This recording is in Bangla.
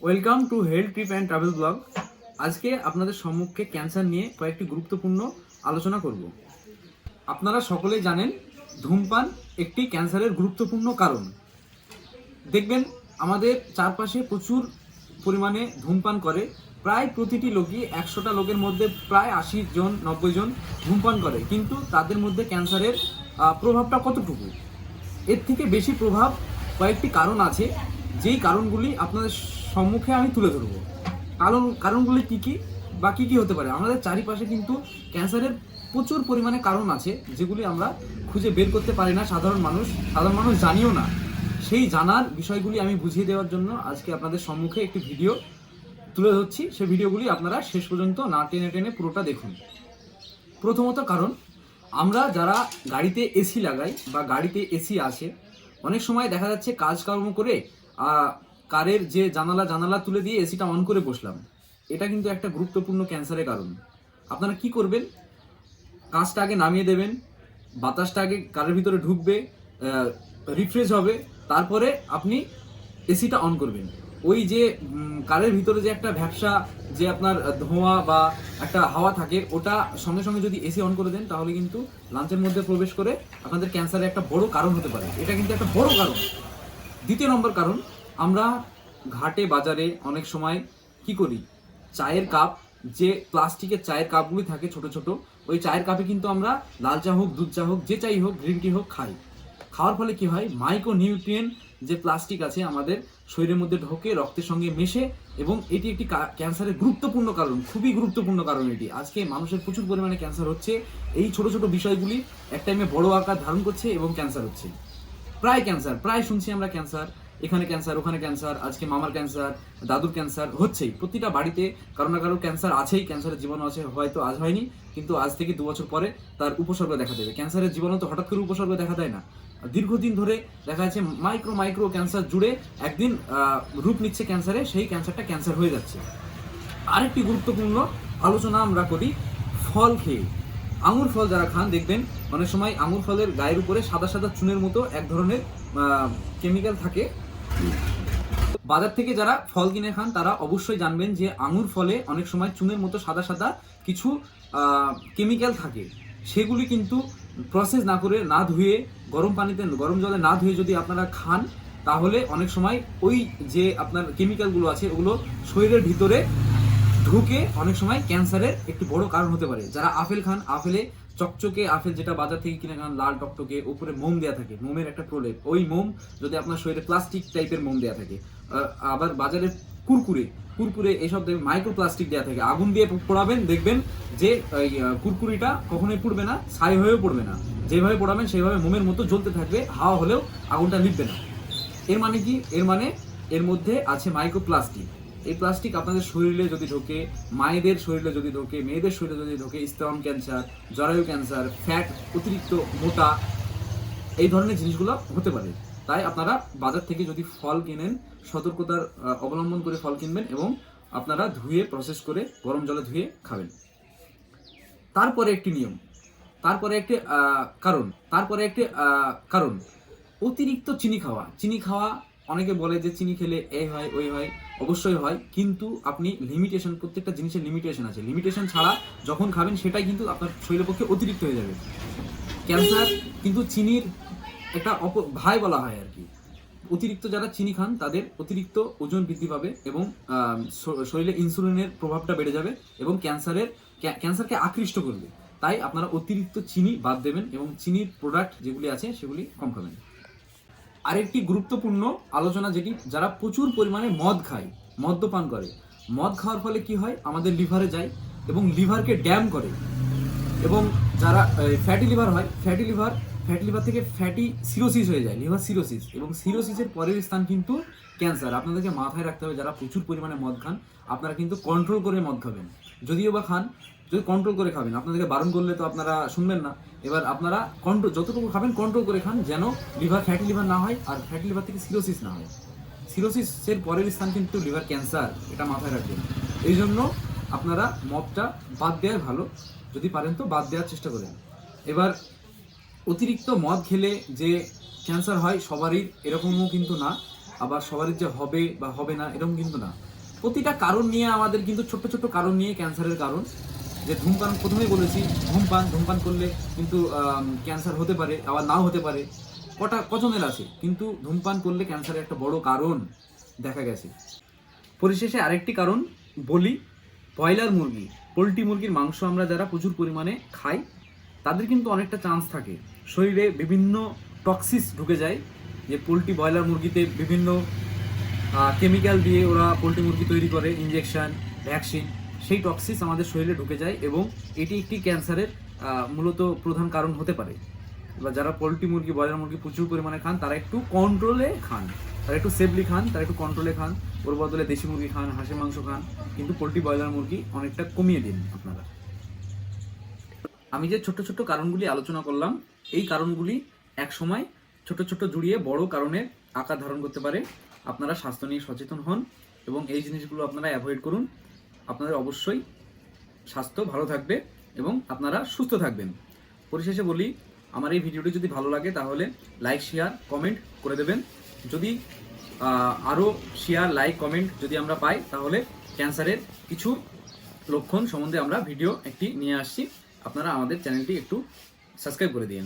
Welcome to health trip and travel blog. আজকে আপনাদের সম্মুখে ক্যান্সার নিয়ে কয়েকটি গুরুত্বপূর্ণ আলোচনা করব। আপনারা সকলেই জানেন ধূমপান একটি ক্যান্সারের গুরুত্বপূর্ণ কারণ। দেখবেন আমাদের চারপাশে প্রচুর পরিমাণে ধূমপান করে। প্রায় প্রতিটি লোকই 100টা লোকের মধ্যে প্রায় 80 জন 90 জন ধূমপান করে, কিন্তু তাদের মধ্যে ক্যান্সারের প্রভাবটা কতটুকু? এর থেকে বেশি প্রভাব কয়েকটি কারণ আছে, যেই কারণগুলি আপনাদের সম্মুখে আমি তুলে ধরব। কারণগুলি কী কী বা কী কী হতে পারে? আমাদের চারিপাশে কিন্তু ক্যান্সারের প্রচুর পরিমাণে কারণ আছে, যেগুলি আমরা খুঁজে বের করতে পারি না। সাধারণ মানুষ জানিও না। সেই জানার বিষয়গুলি আমি বুঝিয়ে দেওয়ার জন্য আজকে আপনাদের সম্মুখে একটি ভিডিও তুলে ধরছি। সেই ভিডিওগুলি আপনারা শেষ পর্যন্ত না টেনে টেনে পুরোটা দেখুন। প্রথমত কারণ, আমরা যারা গাড়িতে এসি লাগাই বা গাড়িতে এসি আছে, অনেক সময় দেখা যাচ্ছে কাজকর্ম করে কারের যে জানালা তুলে দিয়ে এসিটা অন করে বসলাম। এটা কিন্তু একটা গুরুত্বপূর্ণ ক্যান্সারের কারণ। আপনারা কি করবেন? কাজটা আগে নামিয়ে দেবেন, বাতাসটা আগে কারের ভিতরে ঢুকবে, রিফ্রেশ হবে, তারপরে আপনি এসিটা অন করবেন। ওই যে কারের ভিতরে যে একটা ভ্যাপসা, যে আপনার ধোঁয়া বা একটা হাওয়া থাকে, ওটা সঙ্গে সঙ্গে যদি এসি অন করে দেন, তাহলে কিন্তু লাঞ্চের মধ্যে প্রবেশ করে আপনাদের ক্যান্সারের একটা বড় কারণ হতে পারে। এটা কিন্তু একটা বড় কারণ। দ্বিতীয় নম্বর কারণ, আমরা ঘাটে বাজারে অনেক সময় কি করি, চায়ের কাপ, যে প্লাস্টিকের চায়ের কাপগুলি থাকে ছোট ছোট, ওই চায়ের কাপে কিন্তু আমরা লাল চা হোক, দুধ চা হোক, যে চাই হোক, গ্রিন টি হোক, খাই। খাওয়ার ফলে কি হয়, মাইক্রো নিউট্রিয়েন্ট যে প্লাস্টিক আছে আমাদের শরীরের মধ্যে ঢোকে, রক্তের সঙ্গে মেশে, এবং এটি একটি ক্যান্সারের গুরুত্বপূর্ণ কারণ, খুবই গুরুত্বপূর্ণ কারণ এটি। আজকে মানুষের প্রচুর পরিমাণে ক্যান্সার হচ্ছে। এই ছোট ছোট বিষয়গুলি এক টাইমে বড় আকার ধারণ করছে এবং ক্যান্সার হচ্ছে। প্রায় শুনছি আমরা ক্যান্সার, এখানে ক্যান্সার, ওখানে ক্যান্সার, আজকে মামার ক্যান্সার, দাদুর ক্যান্সার হচ্ছেই। প্রতিটা বাড়িতে কারো না কারো ক্যান্সার আছেই। ক্যান্সারের জীবাণু আছে, হয়তো আজ হয়নি, কিন্তু আজ থেকে 2 বছর পরে তার উপসর্গ দেখা দেবে। ক্যান্সারের জীবাণু তো হঠাৎ করে উপসর্গ দেখা দেয় না, দীর্ঘদিন ধরে দেখা যাচ্ছে মাইক্রো ক্যান্সার জুড়ে একদিন রূপ নিচ্ছে ক্যান্সারে, সেই ক্যান্সারটা ক্যান্সার হয়ে যাচ্ছে। আরেকটি গুরুত্বপূর্ণ আলোচনা আমরা করি ফল খেয়ে। আঙুর ফল যারা খান, দেখবেন অনেক সময় আঙুর ফলের গায়ের উপরে সাদা সাদা চুনের মতো এক ধরনের কেমিক্যাল থাকে। বাজার থেকে যারা ফল কিনে খান, তারা অবশ্যই জানবেন যে আঙুর ফলে অনেক সময় চুনের মতো সাদা সাদা কিছু কেমিক্যাল থাকে। সেগুলি কিন্তু প্রসেস না করে, না ধুয়ে, গরম জলে না ধুয়ে যদি আপনারা খান, তাহলে অনেক সময় ওই যে আপনার কেমিক্যালগুলো আছে, ওগুলো শরীরের ভিতরে ঢুকে অনেক সময় ক্যান্সারের একটি বড় কারণ হতে পারে। যারা আপেল খান, আপেলে চকচকে আপেল যেটা বাজার থেকে কিনে খান, লাল টকটকে, উপরে মোম দেওয়া থাকে, মোমের একটা প্রলেপ, ওই মোম যদি আপনার শরীরে প্লাস্টিক টাইপের মোম দেওয়া থাকে। আবার বাজারে কুরকুরে এসব মাইক্রো প্লাস্টিক দেওয়া থাকে। আগুন দিয়ে পোড়াবেন, দেখবেন যে কুরকুরিটা কখনোই পুড়বে না, ছাই হয়েও পড়বে না। যেভাবে পোড়াবেন সেইভাবে মোমের মতো জ্বলতে থাকবে, হাওয়া হলেও আগুনটা নিভবে না। এর মানে কি? এর মানে এর মধ্যে আছে মাইক্রো প্লাস্টিক। এই প্লাস্টিক আপনাদের শরীরে যদি ঢোকে, মায়েদের শরীরে যদি ঢোকে, মেয়েদের শরীরে যদি ঢোকে, স্তন ক্যান্সার, জরায়ু ক্যান্সার, ফ্যাট, অতিরিক্ত মোটা, এই ধরনের জিনিসগুলো হতে পারে। তাই আপনারা বাজার থেকে যদি ফল কিনেন, সতর্কতার অবলম্বন করে ফল কিনবেন, এবং আপনারা ধুয়ে প্রসেস করে গরম জলে ধুয়ে খাবেন। তারপরে একটি নিয়ম, তারপরে একটি কারণ, অতিরিক্ত চিনি খাওয়া। অনেকে বলে যে চিনি খেলে এই হয়, ওই হয়। অবশ্যই হয়, কিন্তু আপনি লিমিটেশন, প্রত্যেকটা জিনিসের লিমিটেশন আছে। লিমিটেশন ছাড়া যখন খাবেন, সেটাই কিন্তু আপনার শরীরের পক্ষে অতিরিক্ত হয়ে যাবে। ক্যান্সার কিন্তু চিনির একটা ভাই বলা হয় আর কি। অতিরিক্ত যারা চিনি খান, তাদের অতিরিক্ত ওজন বৃদ্ধি পাবে, এবং শরীরে ইনসুলিনের প্রভাবটা বেড়ে যাবে, এবং ক্যান্সারকে আকৃষ্ট করবে। তাই আপনারা অতিরিক্ত চিনি বাদ দেবেন, এবং চিনির প্রোডাক্ট যেগুলি আছে সেগুলি কম খাবেন। আরেকটি গুরুত্বপূর্ণ আলোচনা, যেটি যারা প্রচুর পরিমাণে মদ্যপান করে, মদ খাওয়ার ফলে কি হয়, আমাদের লিভারে যায় এবং লিভারকে ড্যাম করে। এবং যারা ফ্যাটি লিভার হয়, ফ্যাটি লিভার থেকে ফ্যাটি সিরোসিস হয়ে যায়, লিভার সিরোসিস, এবং সিরোসিসের পরের স্থান কিন্তু ক্যান্সার। আপনাদেরকে মাথায় রাখতে হবে, যারা প্রচুর পরিমাণে মদ খান, আপনারা কিন্তু কন্ট্রোল করে মদ খাবেন। যদিও বা খান, যদি কন্ট্রোল করে খাবেন। আপনাদেরকে বারণ করলে তো আপনারা শুনবেন না। এবার আপনারা যতটুকু খাবেন কন্ট্রোল করে খান, যেন ফ্যাটি লিভার না হয়, আর ফ্যাটি লিভার থেকে সিরোসিস না হয়। সিরোসিসের পরের স্থান কিন্তু লিভার ক্যান্সার, এটা মাথায় রাখবেন। এই জন্য আপনারা মদটা বাদ দেওয়াই ভালো, যদি পারেন তো বাদ দেওয়ার চেষ্টা করেন। এবার অতিরিক্ত মদ খেলে যে ক্যান্সার হয় সবারই, এরকমও কিন্তু না। আবার সবারই যে হবে বা হবে না, এরকম কিন্তু না। প্রতিটা কারণ নিয়ে আমাদের কিন্তু ছোট্ট ছোট্ট কারণ নিয়ে ক্যান্সারের কারণ। যে ধূমপান, প্রথমেই বলেছি ধূমপান করলে কিন্তু ক্যান্সার হতে পারে, আবার নাও হতে পারে, কজনের আছে, কিন্তু ধূমপান করলে ক্যান্সারের একটা বড় কারণ দেখা গেছে। পরিশেষে আরেকটি কারণ বলি, ব্রয়লার মুরগি, পোলট্রি মুরগির মাংস আমরা যারা প্রচুর পরিমাণে খাই তাদের কিন্তু অনেকটা চান্স থাকে শরীরে বিভিন্ন টক্সিস ঢুকে যায়। যে পোলট্রি ব্রয়লার মুরগিতে বিভিন্ন কেমিক্যাল দিয়ে ওরা পোলট্রি মুরগি তৈরি করে, ইনজেকশন, ভ্যাকসিন, সেই টক্সিস আমাদের শরীরে ঢুকে যায় এবং এটি একটি ক্যান্সারের মূলত প্রধান কারণ হতে পারে। এবার যারা পোলট্রি মুরগি, ব্রয়লার মুরগি প্রচুর পরিমাণে খান তারা একটু কন্ট্রোলে খান, তারা একটু সেফলি খান, তারা একটু কন্ট্রোলে খান। ওর বদলে দেশি মুরগি খান, হাঁসের মাংস খান, কিন্তু পোলট্রি ব্রয়লার মুরগি অনেকটা কমিয়ে দিন আপনারা। আমি যে ছোট্ট ছোট্ট কারণগুলি আলোচনা করলাম, এই কারণগুলি এক সময় ছোট ছোট জুড়িয়ে বড় কারণের আকার ধারণ করতে পারে। আপনারা স্বাস্থ্য নিয়ে সচেতন হন এবং এই জিনিসগুলো আপনারা অ্যাভয়েড করুন। আপনাদের অবশ্যই স্বাস্থ্য ভালো থাকবে এবং আপনারা সুস্থ থাকবেন। পরিশেষে বলি, আমার এই ভিডিওটি যদি ভালো লাগে তাহলে লাইক, শেয়ার, কমেন্ট করে দেবেন। যদি আরও শেয়ার, লাইক, কমেন্ট যদি আমরা পাই তাহলে ক্যান্সারের কিছু লক্ষণ সম্বন্ধে আমরা ভিডিও একটি নিয়ে আসছি। আপনারা আমাদের চ্যানেলটি একটু সাবস্ক্রাইব করে দিন।